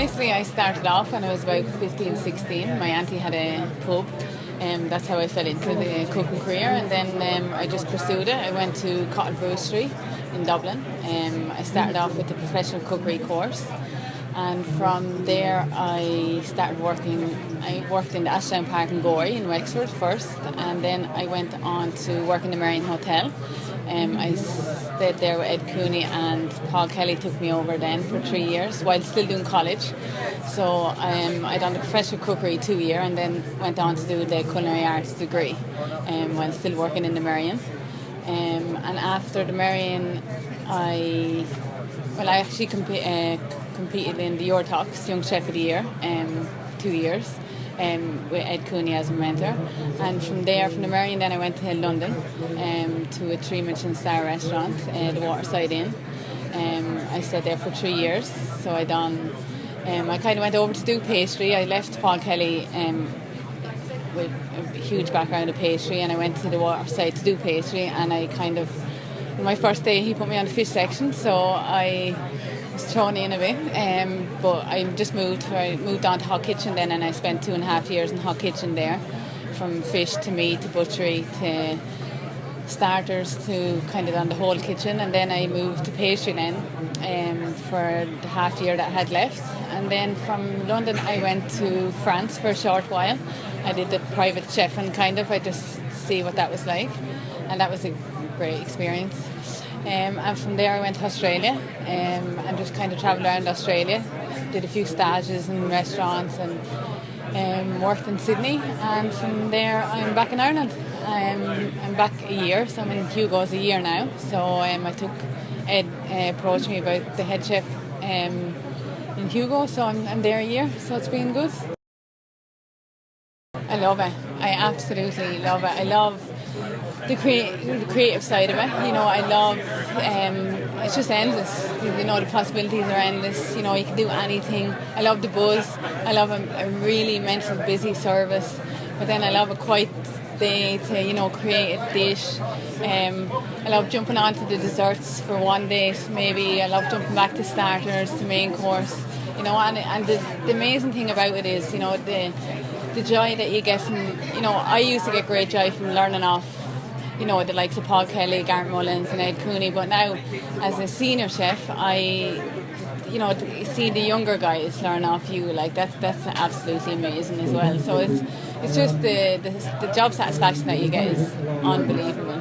basically I started off when I was about 15, 16. My auntie had a pub. That's how I fell into the cooking career, and then I just pursued it. I went to Cotton Brewery in Dublin. I started off with the professional cookery course, and from there I started working. I worked in the Ashdown Park in Gorey in Wexford first, and then I went on to work in the Marion Hotel. I stayed there with Ed Cooney, and Paul Kelly took me over then for 3 years while still doing college. So I done the professional cookery 2 years, and then went on to do the culinary arts degree while still working in the Marion. And after the Marion, I actually competed in the Eurotalks Young Chef of the Year 2 years. With Ed Cooney as a mentor, and from there, from the Marion, then I went to London to a 3 Michelin star restaurant, the Waterside Inn. I stayed there for 3 years, so I kind of went over to do pastry. I left Paul Kelly with a huge background of pastry, and I went to the Waterside to do pastry, and my first day he put me on the fish section, so I was thrown in a bit, but I just moved on to Hot Kitchen then, and I spent 2.5 years in Hot Kitchen there, from fish to meat to butchery to starters to kind of on the whole kitchen. And then I moved to pastry then for the half year that I had left, and then from London I went to France for a short while. I did the private chef, and I just see what that was like, and that was a great experience. And from there I went to Australia and just kind of travelled around Australia, did a few stages in restaurants, and worked in Sydney. And from there I'm back in Ireland. I'm back a year, so I'm in Hugo's a year now. So Ed approached me about the head chef in Hugo, so I'm there a year, so it's been good. I love it. I absolutely love it. I love the creative side of it. I love, it's just endless. The possibilities are endless. You can do anything. I love the buzz. I love a really mental busy service, but then I love a quiet day to, create a dish. I love jumping onto the desserts for one day, maybe. I love jumping back to starters, to main course. And the amazing thing about it is, the joy that you get from, I used to get great joy from learning off, the likes of Paul Kelly, Garrett Mullins and Ed Cooney, but now as a senior chef, I see the younger guys learn off you, that's absolutely amazing as well. So it's just the job satisfaction that you get is unbelievable.